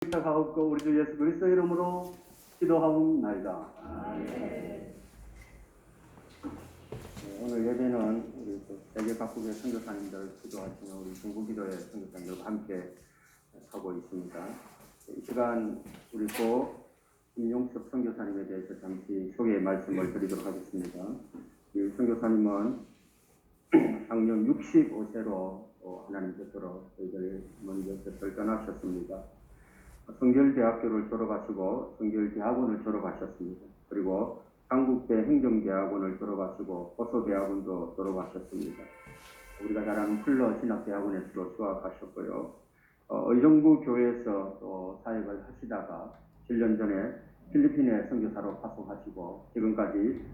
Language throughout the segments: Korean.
부탁하옵고 우리 주 예수 그리스도 이름으로 기도하옵나이다. 오늘 예배는 우리 세계 각국의 선교사님들 기도하시는 우리 중부기도의 선교사님들과 함께 하고 있습니다. 이 시간 우리 김용섭 선교사님에 대해서 잠시 소개 말씀을 드리도록 하겠습니다. 이 선교사님은 작년 65세로 하나님 곁으로 저희들 먼 곁을 떠나셨습니다. 성결대학교를 졸업하시고 성결대학원을 졸업하셨습니다. 그리고 한국대 행정대학원을 졸업하시고 고소대학원도 졸업하셨습니다. 우리가 잘 아는 풀러 신학대학원에서도 수학하셨고요. 의정부 교회에서 또 사역을 하시다가 7년 전에 필리핀에 선교사로 파송하시고 지금까지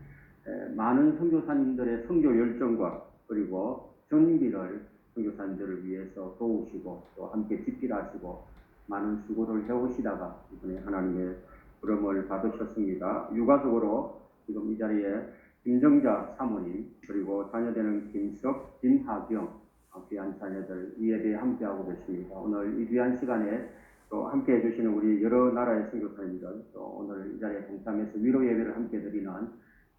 많은 선교사님들의 선교 열정과 그리고 전비를 선교사님들을 위해서 도우시고 또 함께 집필하시고 많은 수고를 해오시다가 이번에 하나님의 부름을 받으셨습니다. 유가족으로 지금 이 자리에 김정자 사모님 그리고 자녀되는 김석, 김하경 귀한 자녀들 이 예배에 함께하고 계십니다. 오늘 이 귀한 시간에 또 함께해 주시는 우리 여러 나라의 선교사님들 또 오늘 이 자리에 동참해서 위로 예배를 함께 드리는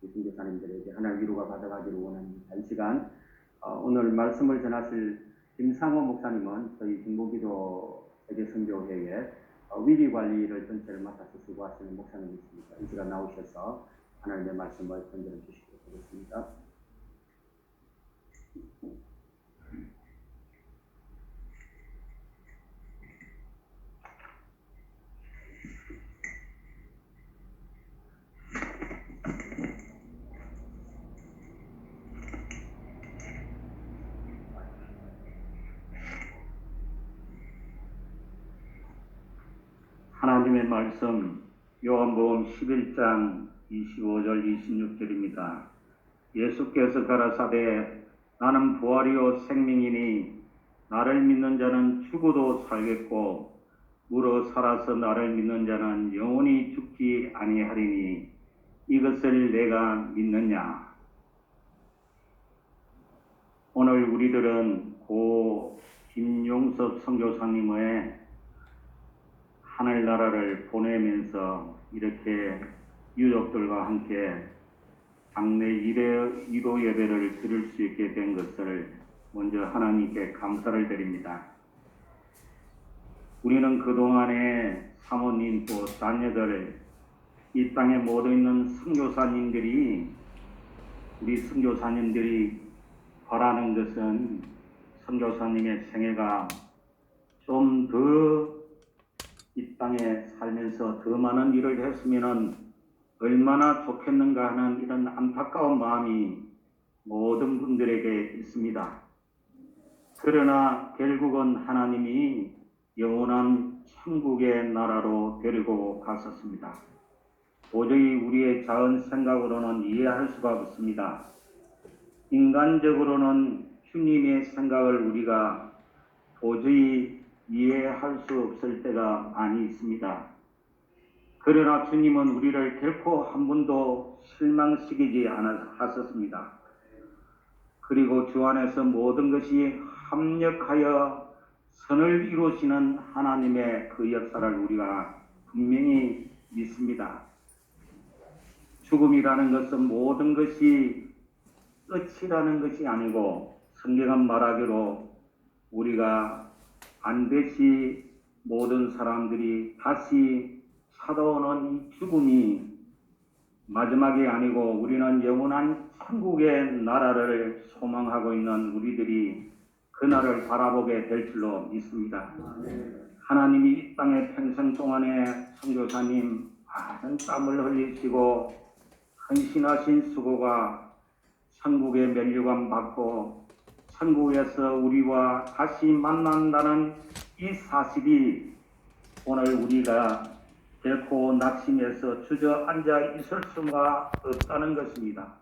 이 선교사님들에게 하나님 위로가 받아가기를 원합니다. 이 시간 오늘 말씀을 전하실 김상호 목사님은 저희 중부기도 세계선교회의 위기 관리를 전체를 맡아서 수고하시는 목사님이십니다. 이 시간 나오셔서 하나님의 말씀을 전달해 주시도록 하겠습니다. 하나님의 말씀 요한복음 11장 25절 26절입니다. 예수께서 가라사대 나는 부활이요 생명이니 나를 믿는 자는 죽어도 살겠고 물어 살아서 나를 믿는 자는 영원히 죽지 아니하리니 이것을 내가 믿느냐. 오늘 우리들은 고 김용섭 선교사님의 하늘나라를 보내면서 이렇게 유족들과 함께 장례 위로 예배를 드릴 수 있게 된 것을 먼저 하나님께 감사를 드립니다. 우리는 그동안에 사모님 또 자녀들 이 땅에 모두 있는 선교사님들이 우리 선교사님들이 바라는 것은 선교사님의 생애가 좀 더 이 땅에 살면서 더 많은 일을 했으면 얼마나 좋겠는가 하는 이런 안타까운 마음이 모든 분들에게 있습니다. 그러나 결국은 하나님이 영원한 천국의 나라로 데리고 갔었습니다. 도저히 우리의 자은 생각으로는 이해할 수가 없습니다. 인간적으로는 주님의 생각을 우리가 도저히 이해할 수 없을 때가 많이 있습니다. 그러나 주님은 우리를 결코 한 번도 실망시키지 않았었습니다. 그리고 주 안에서 모든 것이 합력하여 선을 이루시는 하나님의 그 역사를 우리가 분명히 믿습니다. 죽음이라는 것은 모든 것이 끝이라는 것이 아니고 성경은 말하기로 우리가 반드시 모든 사람들이 다시 찾아오는 이 죽음이 마지막이 아니고 우리는 영원한 천국의 나라를 소망하고 있는 우리들이 그날을 바라보게 될 줄로 믿습니다. 하나님이 이 땅의 평생 동안에 선교사님 많은 땀을 흘리시고 헌신하신 수고가 천국의 면류관 받고 천국에서 우리와 다시 만난다는 이 사실이 오늘 우리가 결코 낙심해서 주저앉아 있을 수가 없다는 것입니다.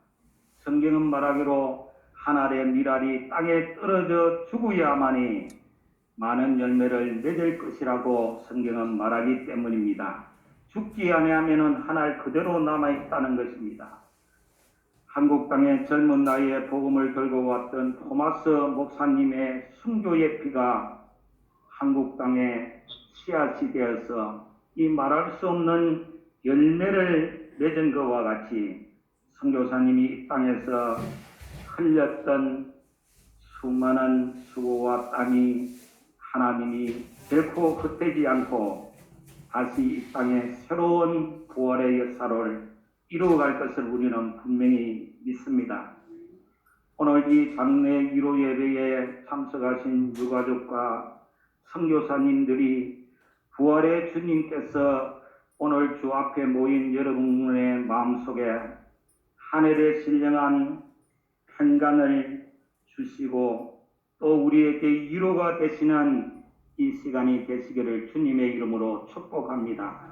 성경은 말하기로 하늘의 밀알이 땅에 떨어져 죽어야만이 많은 열매를 맺을 것이라고 성경은 말하기 때문입니다. 죽지 아니하면 하늘 그대로 남아있다는 것입니다. 한국 땅에 젊은 나이에 복음을 들고 왔던 토마스 목사님의 순교의 피가 한국 땅에 씨앗이 되어서 이 말할 수 없는 열매를 맺은 것과 같이 선교사님이 이 땅에서 흘렸던 수많은 수고와 땀이 하나님이 결코 헛되지 않고 다시 이 땅에 새로운 부활의 역사를 이루어갈 것을 우리는 분명히 믿습니다. 오늘 이 장례 1호 예배에 참석하신 유가족과 선교사님들이 부활의 주님께서 오늘 주 앞에 모인 여러분의 마음속에 하늘에 신령한 평강을 주시고 또 우리에게 위로가 되시는 이 시간이 되시기를 주님의 이름으로 축복합니다.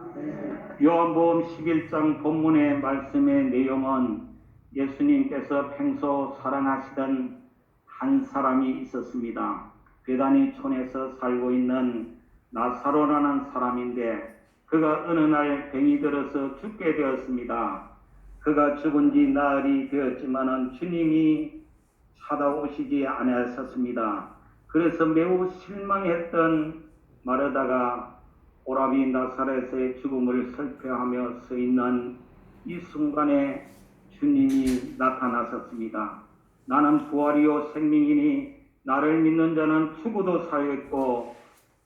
요한복음 11장 본문의 말씀의 내용은 예수님께서 평소 사랑하시던 한 사람이 있었습니다. 베다니촌에서 살고 있는 나사로라는 사람인데 그가 어느 날 병이 들어서 죽게 되었습니다. 그가 죽은 지 나흘이 되었지만은 주님이 찾아오시지 않았었습니다. 그래서 매우 실망했던 마르다가 오라비 나사렛의 죽음을 설표하며 서 있는 이 순간에 주님이 나타나셨습니다. 나는 부활이요 생명이니 나를 믿는 자는 죽어도 살겠고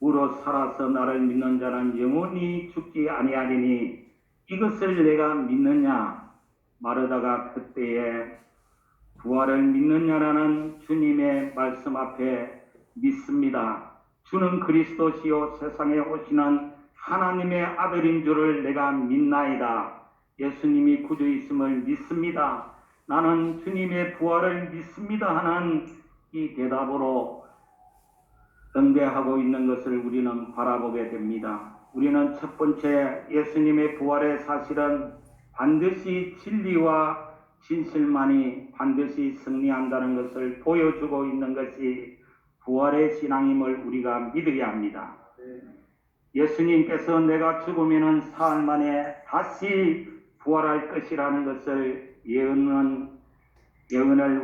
무릇 살아서 나를 믿는 자는 영원히 죽지 아니하리니 이것을 내가 믿느냐? 마르다가 그때에 부활을 믿느냐라는 주님의 말씀 앞에 믿습니다. 주는 그리스도시요 세상에 오시는 하나님의 아들인 줄을 내가 믿나이다. 예수님이 구주이심을 믿습니다. 나는 주님의 부활을 믿습니다 하는 이 대답으로 응대하고 있는 것을 우리는 바라보게 됩니다. 우리는 첫 번째 예수님의 부활의 사실은 반드시 진리와 진실만이 반드시 승리한다는 것을 보여주고 있는 것이 부활의 신앙임을 우리가 믿어야 합니다. 예수님께서 내가 죽으면 사흘 만에 다시 부활할 것이라는 것을 예언을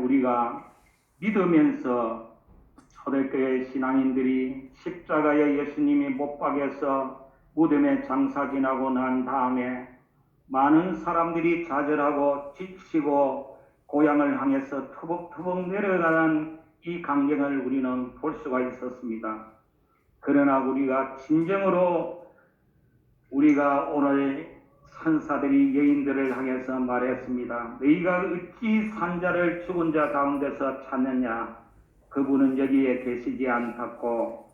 우리가 믿으면서 초대교회 신앙인들이 십자가에 예수님이 못 박여서 무덤에 장사 지나고 난 다음에 많은 사람들이 좌절하고 지치고 고향을 향해서 터벅터벅 내려가는 이 광경을 우리는 볼 수가 있었습니다. 그러나 우리가 진정으로 우리가 오늘 천사들이 여인들을 향해서 말했습니다. 너희가 어찌 산자를 죽은 자 가운데서 찾느냐? 그분은 여기에 계시지 않았고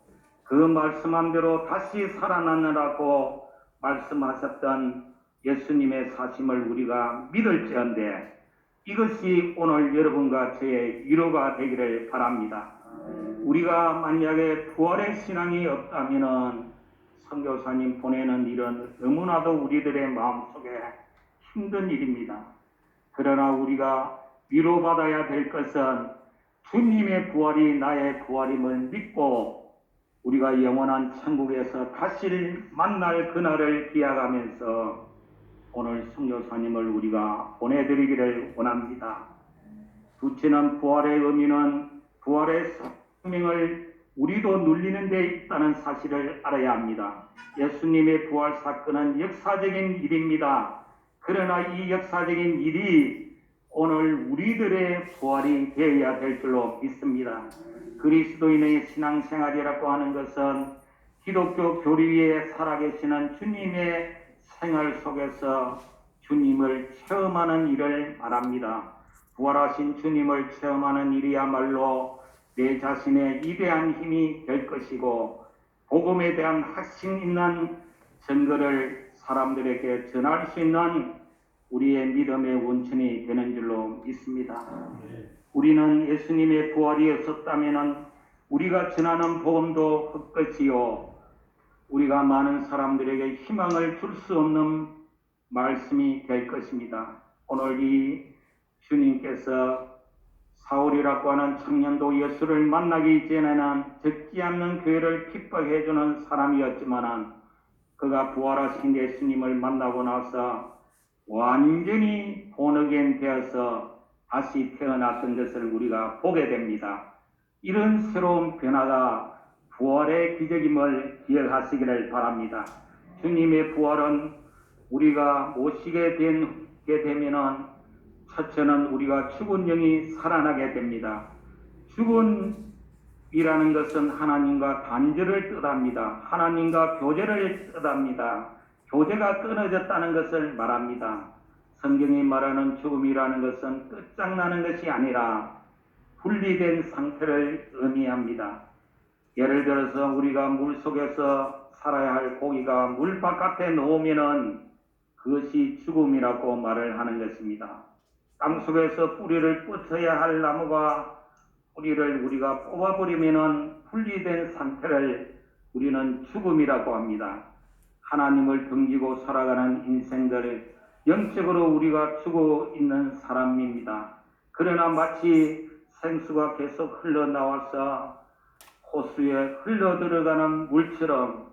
그 말씀한 대로 다시 살아나느라고 말씀하셨던 예수님의 사심을 우리가 믿을지언데 이것이 오늘 여러분과 저의 위로가 되기를 바랍니다. 우리가 만약에 부활의 신앙이 없다면 선교사님 보내는 일은 너무나도 우리들의 마음속에 힘든 일입니다. 그러나 우리가 위로받아야 될 것은 주님의 부활이 나의 부활임을 믿고 우리가 영원한 천국에서 다시 만날 그날을 기약하면서 오늘 선교사님을 우리가 보내드리기를 원합니다. 둘째는 부활의 의미는 부활의 생명을 우리도 누리는 데 있다는 사실을 알아야 합니다. 예수님의 부활 사건은 역사적인 일입니다. 그러나 이 역사적인 일이 오늘 우리들의 부활이 되어야 될 줄로 믿습니다. 그리스도인의 신앙생활이라고 하는 것은 기독교 교리 위에 살아계시는 주님의 생활 속에서 주님을 체험하는 일을 말합니다. 부활하신 주님을 체험하는 일이야말로 내 자신의 위대한 힘이 될 것이고 복음에 대한 확신 있는 증거를 사람들에게 전할 수 있는 우리의 믿음의 원천이 되는 줄로 믿습니다. 우리는 예수님의 부활이 없었다면 우리가 전하는 복음도 헛것이요 우리가 많은 사람들에게 희망을 줄 수 없는 말씀이 될 것입니다. 오늘 이 주님께서 사울이라고 하는 청년도 예수를 만나기 전에는 적지 않는 교회를 핍박해주는 사람이었지만 그가 부활하신 예수님을 만나고 나서 완전히 본어겐 되어서 다시 태어났던 것을 우리가 보게 됩니다. 이런 새로운 변화가 부활의 기적임을 기억하시기를 바랍니다. 주님의 부활은 우리가 모시게 되면은 첫째는 우리가 죽은 영이 살아나게 됩니다. 죽음이라는 것은 하나님과 단절을 뜻합니다. 하나님과 교제를 뜻합니다. 교제가 끊어졌다는 것을 말합니다. 성경이 말하는 죽음이라는 것은 끝장나는 것이 아니라 분리된 상태를 의미합니다. 예를 들어서 우리가 물속에서 살아야 할 고기가 물 바깥에 놓으면은 그것이 죽음이라고 말을 하는 것입니다. 땅속에서 뿌리를 뻗쳐야 할 나무가 뿌리를 우리가 뽑아버리면은 분리된 상태를 우리는 죽음이라고 합니다. 하나님을 등지고 살아가는 인생들, 영적으로 우리가 죽어 있는 사람입니다. 그러나 마치 생수가 계속 흘러나와서 호수에 흘러들어가는 물처럼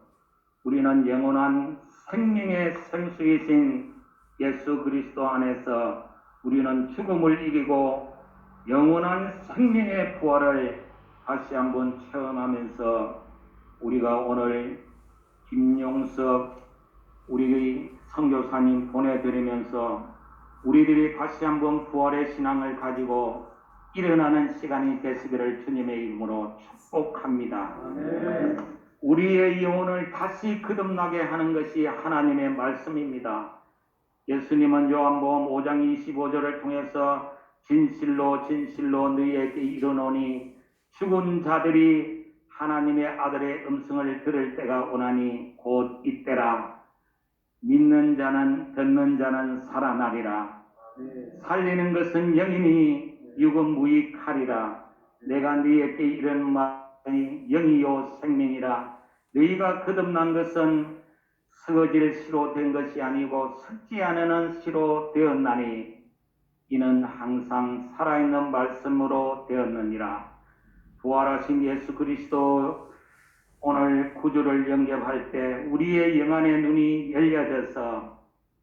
우리는 영원한 생명의 생수이신 예수 그리스도 안에서 우리는 죽음을 이기고 영원한 생명의 부활을 다시 한번 체험하면서 우리가 오늘 김용석 우리 선교사님 보내드리면서 우리들이 다시 한번 부활의 신앙을 가지고 일어나는 시간이 되시기를 주님의 이름으로 축복합니다. 우리의 영혼을 다시 거듭나게 하는 것이 하나님의 말씀입니다. 예수님은 요한복음 5장 25절을 통해서 진실로 진실로 너희에게 이르노니 죽은 자들이 하나님의 아들의 음성을 들을 때가 오나니 곧 이때라. 믿는 자는 듣는 자는 살아나리라. 살리는 것은 영이니 육은 무익하리라. 내가 너희에게 이런 말이 영이요 생명이라. 너희가 거듭난 것은 썩어질 씨로 된 것이 아니고 썩지 않는 씨로 되었나니 이는 항상 살아있는 말씀으로 되었느니라. 부활하신 예수 그리스도 오늘 구주를 영접할 때 우리의 영안의 눈이 열려져서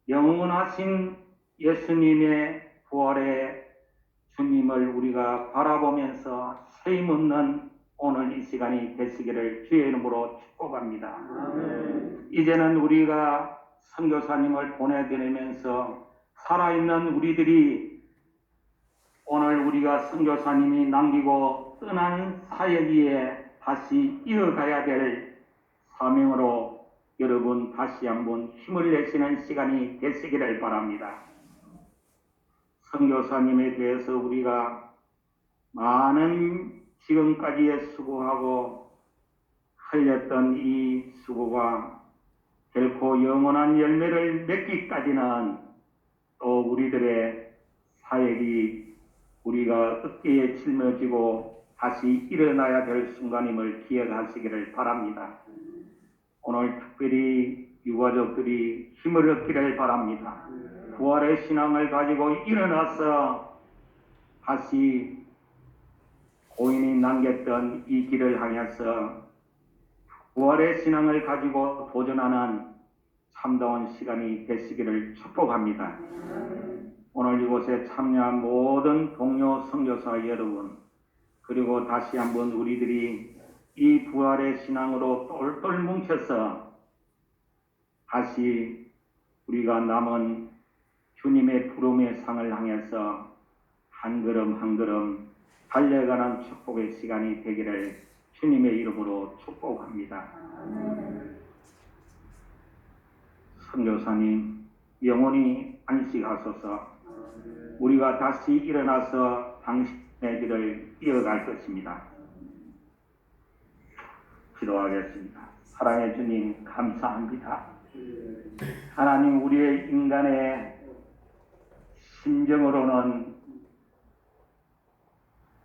영원하신 예수님의 부활의 주님을 우리가 바라보면서 쇠임 없는 오늘 이 시간이 되시기를 주의 이름으로 축복합니다. 아멘. 이제는 우리가 선교사님을 보내드리면서 살아있는 우리들이 오늘 우리가 선교사님이 남기고 떠난 사역기에 다시 이어가야 될 사명으로 여러분 다시 한번 힘을 내시는 시간이 되시기를 바랍니다. 선교사님에 대해서 우리가 많은 지금까지의 수고하고 흘렸던 이 수고가 결코 영원한 열매를 맺기까지는 또 우리들의 사역이 우리가 어깨에 짊어지고 다시 일어나야 될 순간임을 기억하시기를 바랍니다. 오늘 특별히 유가족들이 힘을 얻기를 바랍니다. 부활의 신앙을 가지고 일어나서 다시 고인이 남겼던 이 길을 향해서 부활의 신앙을 가지고 도전하는 참다운 시간이 되시기를 축복합니다. 오늘 이곳에 참여한 모든 동료 선교사 여러분, 그리고 다시 한번 우리들이 이 부활의 신앙으로 똘똘 뭉쳐서 다시 우리가 남은 주님의 부름의 상을 향해서 한 걸음 한 걸음 달려가는 축복의 시간이 되기를 주님의 이름으로 축복합니다. 선교사님 영원히 안식하소서. 우리가 다시 일어나서 당신의 길을 이어갈 것입니다. 기도하겠습니다. 사랑의 주님 감사합니다. 하나님 우리의 인간의 심정으로는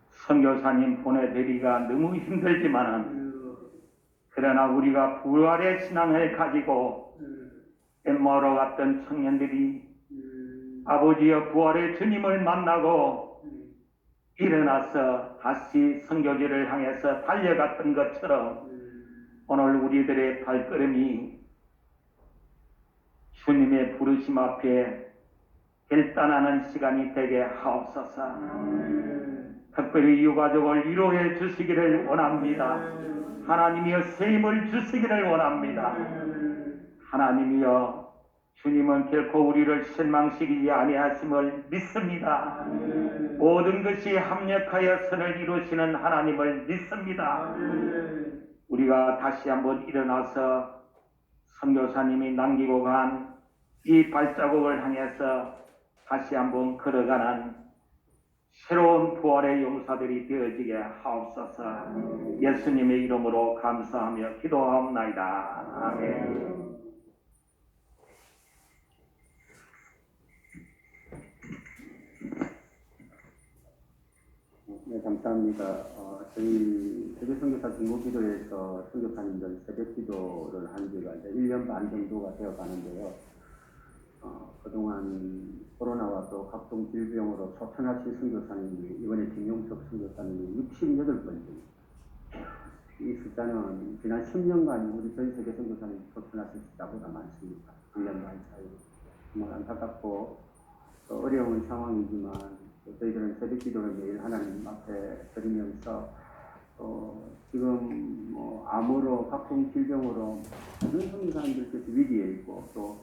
선교사님 보내드리기가 너무 힘들지만은 그러나 우리가 부활의 신앙을 가지고 엠마오로 갔던 청년들이 아버지여 부활의 주님을 만나고 일어나서 다시 선교지를 향해서 달려갔던 것처럼 오늘 우리들의 발걸음이 주님의 부르심 앞에 결단하는 시간이 되게 하옵소서. 특별히 유가족을 위로해 주시기를 원합니다. 하나님이여 새 힘을 주시기를 원합니다. 하나님이여 주님은 결코 우리를 실망시키지 아니하심을 믿습니다. 모든 것이 합력하여 선을 이루시는 하나님을 믿습니다. 우리가 다시 한번 일어나서 선교사님이 남기고 간 이 발자국을 향해서 다시 한번 걸어가는 새로운 부활의 용사들이 되어지게 하옵소서. 예수님의 이름으로 감사하며 기도하옵나이다. 아멘. 네, 감사합니다. 저희 세계선교사 중보기도에서 선교사님들 새벽기도를 한 지가 이제 1년 반 정도가 되어 가는데요. 그동안 코로나와 또 각종 질병으로 초청하신 선교사님이 이번에 김용석 선교사님이 68번입니다. 이 숫자는 지난 10년간 우리 전 세계 선교사님 초청하신 숫자보다 많습니다. 1년 반 사이. 정말 안타깝고 또 어려운 상황이지만 저희들은 새벽 기도를 매일 하나님 앞에 드리면서 지금 암으로 각종 질병으로 모든 선교사님들께서 위기에 있고 또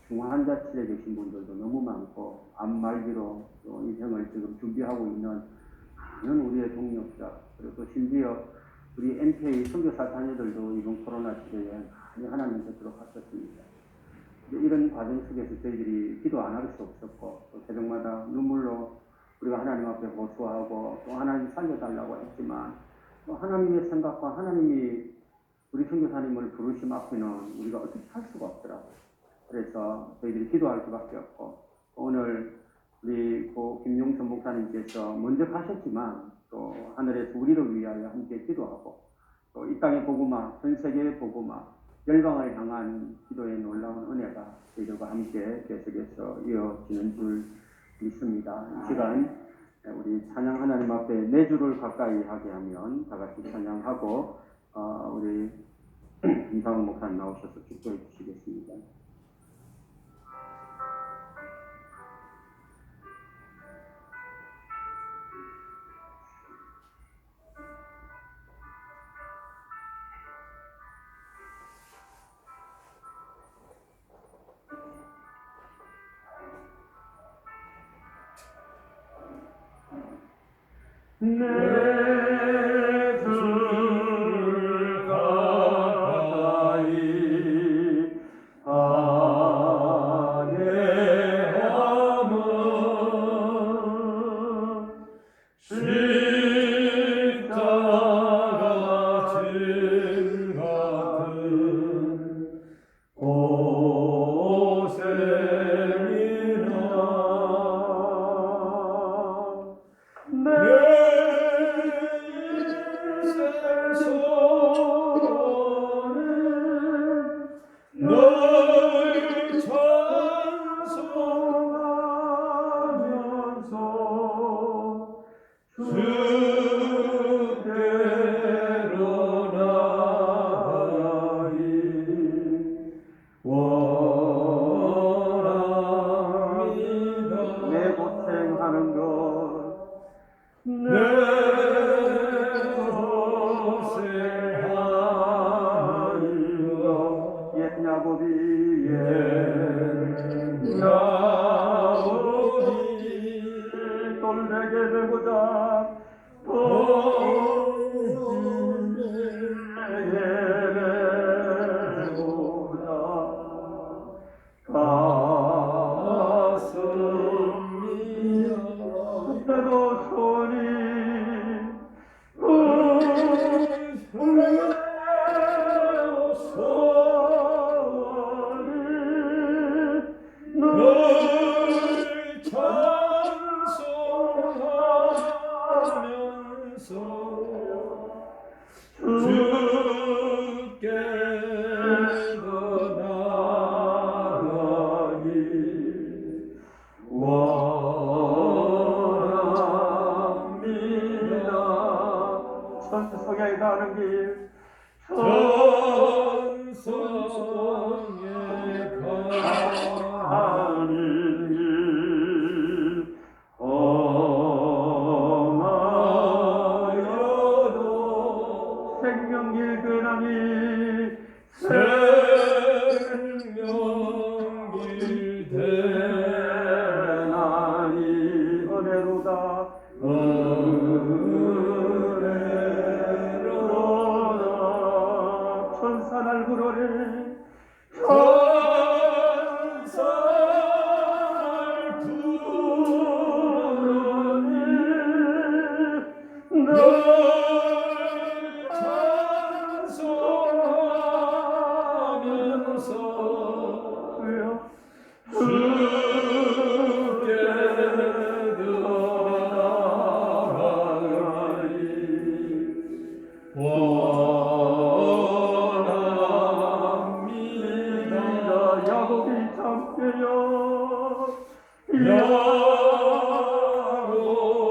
중환자실에 계신 분들도 너무 많고 암 말기로 또 인생을 지금 준비하고 있는 많은 우리의 동력자 그리고 심지어 우리 MK 선교사 자녀들도 이번 코로나 시대에 많이 하나님 곁으로 갔었습니다. 이런 과정 속에서 저희들이 기도 안 할 수 없었고 또 새벽마다 눈물로 우리가 하나님 앞에 호소하고 또 하나님 살려달라고 했지만 또 하나님의 생각과 하나님이 우리 선교사님을 부르심 앞에는 우리가 어떻게 할 수가 없더라고요. 그래서 저희들이 기도할 수밖에 없고 오늘 우리 김용선 목사님께서 먼저 가셨지만 또 하늘에서 우리를 위하여 함께 기도하고 또 이 땅의 복음화, 전 세계의 복음화, 열방을 향한 기도의 놀라운 은혜가 저희들과 함께 계속해서 이어지는 줄 믿습니다. 이 시간 우리 찬양 하나님 앞에 내 주를 가까이 하게 하면 다 같이 찬양하고 우리 김상훈 목사님 나오셔서 축도해 주시겠습니다. 내 주를 가까이 하게 함은 십자가 진 같은 내 고생하는 것, 내 고생하는 것, 옛 야곱이 돌베개 메고자 돌베개 메고자 가슴이여 그때도 손이 널 찬송하면서 주께로 나가기 원합니다. 천성에 가는 길 천성에 가는 길 험하여도 생명길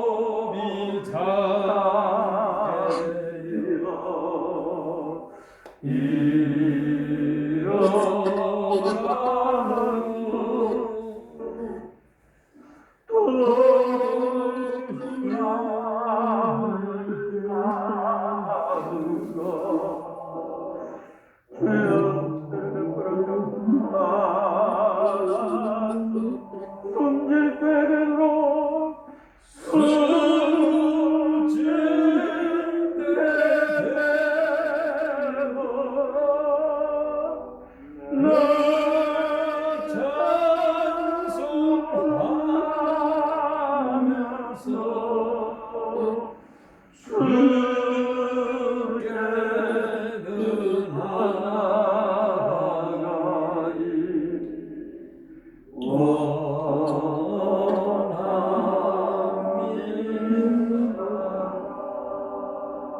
야곱이 자리여 손질 때로 숨질 나 찬송하면서 주께는 나아가리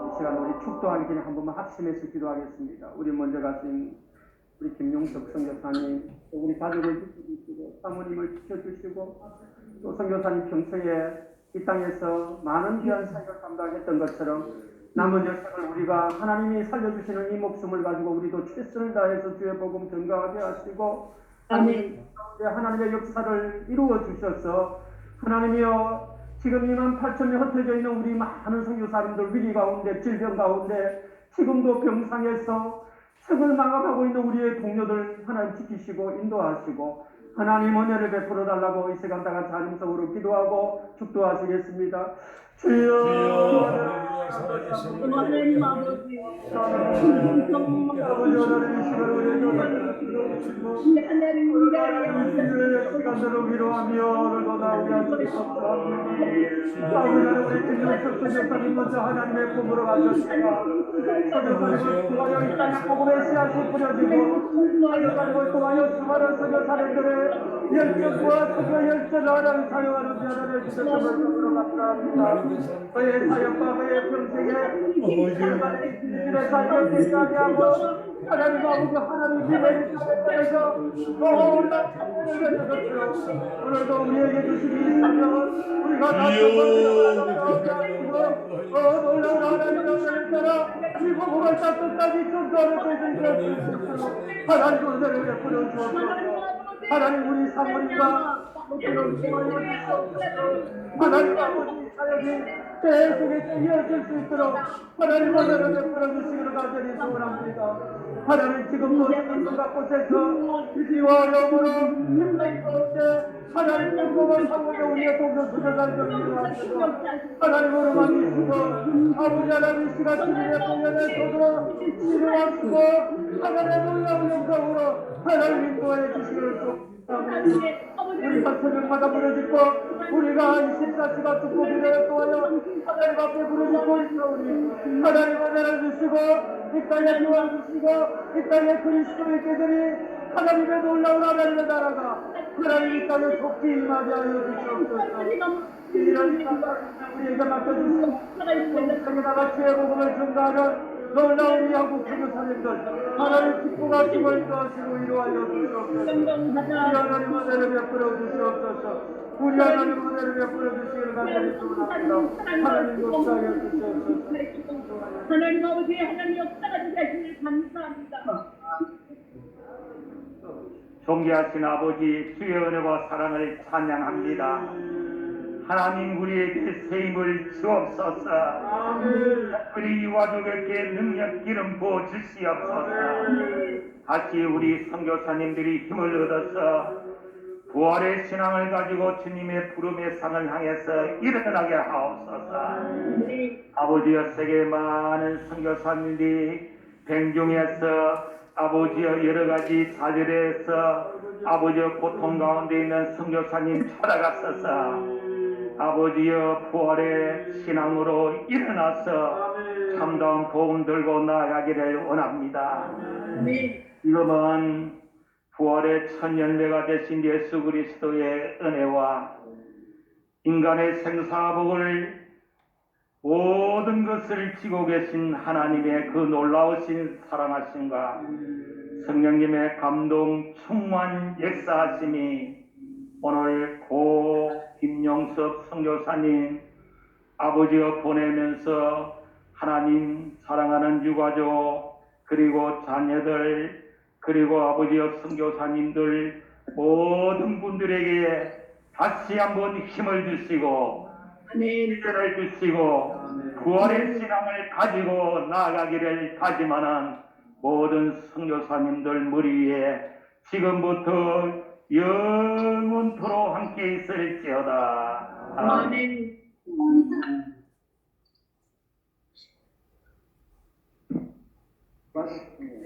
이 시간 우리 축도하기 전에 한 번만 합심해서 기도하겠습니다. 우리 먼저 가신 우리 김용석 선교사님, 또 우리 가족을 지켜주시고 사모님을 지켜주시고 또 선교사님 평소에 이 땅에서 많은 귀한 사역을 감당했던 것처럼 남은 여생을 우리가 하나님이 살려주시는 이 목숨을 가지고 우리도 최선을 다해서 주의 복음 전가하게 하시고 하나님의 역사를 이루어 주셔서 하나님이여 지금 2만 8천 명 흩어져 있는 우리 많은 선교사님들 위기 가운데 질병 가운데 지금도 병상에서 책을 망각하고 있는 우리의 동료들 하나님 지키시고 인도하시고 하나님 은혜를 베풀어 달라고 이 시간 다 같이 하나님성으로 기도하고 축도하시겠습니다. 주여 하나님 아버지 시간대로 위로하며 오늘도 나오게 하시옵소서. 아버지 우리 김용석 선교사님 먼저 하나님의 품으로 가셨습니다. 선교사님을 통하여 이 땅에 복음의 씨앗이 뿌려지고 하나님을 통하여 수많은 선교사님들의 열정과 선교 열정을 하나님 사용하는 하나님의 주셨음을 주로 감사합니다. 그의 사역과 그의 평생에 하나님의 삶을 빛나게 하고 하나님 아버지 하나님 기회를 통해서 놀라운 선교를 주셨으로 오늘도 우리에게 주신 이 사명 우리가 다시 한번 놀라운 하나님의 은혜를 따라 이 복음을 다 끝까지 전도하는 저희들이 될 수 있도록 하나님 은혜를 베풀어 주옵소서. 하나님 우리 사모님과 하나님 아버지 사역이 계속해서 이어질 수 있도록 하나님 은혜를 베풀어 주시기를 간절히 소원합니다. 하나님 지금도 이곳 곳에서 위기와 어려움으로 힘든 가운데 하나님 공공을 사모여 우리의 동료 수녀단들을 이루하시고 하나님으로 만드시고 아버지 하나님 시간 주님의 공연에서도 치료하시고 하나님의 놀라운 영광으로 하나님 인도해 주시기를 우리가 저녁마다 부르짖고 우리가 24시간 축복기도에 또하여 하나님 앞에 부르짖고 있사오니 하나님 은혜를 주시고 이 땅에 도와주시고 이 땅에 그리스도의 개들이 하나님의 놀라운 하나님의 나라가 하나님 이 땅에 속히 임하게 하여 주시옵소서. 이런 우리에게 맡겨주시고 세계나라 주의 복음을 전가하는 놀라운 이 한국 선교사님들 하나님 기뻐하시고 인도하시고 이루하여 주시옵소서. 우리 하나님 은혜를 베풀어 주시옵소서. 우리 하나님 은혜를 베풀어 주시기를 간절히 소원합니다. 하나님 역사하여 주시옵소서. 하나님 아버지 하나님 역사가 되시길 감사합니다. 존귀하신 아버지 주의 은혜와 사랑을 찬양합니다. 하나님 우리에게 새 힘을 주옵소서. 우리 유아족에게 능력 기름 부어 주시옵소서. 다시 우리 선교사님들이 힘을 얻어서 부활의 신앙을 가지고 주님의 부름의 상을 향해서 일어나게 하옵소서. 아버지여 세계 많은 선교사님들이 병중에서 아버지여 여러 가지 좌절에서 아버지여 고통 가운데 있는 선교사님 찾아갔어서 아버지여 부활의 신앙으로 일어나서 참다운 복음 들고 나아가기를 원합니다. 지금은 부활의 첫 열매가 되신 예수 그리스도의 은혜와 인간의 생사복을 모든 것을 지고 계신 하나님의 그 놀라우신 사랑하심과 성령님의 감동 충만 역사하심이 오늘 고 김용섭 선교사님 아버지여 보내면서 하나님 사랑하는 유가족 그리고 자녀들 그리고 아버지여 선교사님들 모든 분들에게 다시 한번 힘을 주시고 위로를 주시고 구원의 신앙을 가지고 나아가기를 다짐하는 모든 선교사님들 머리에 지금부터 영원토록 함께 있을지어다. 아멘. 맞습니다.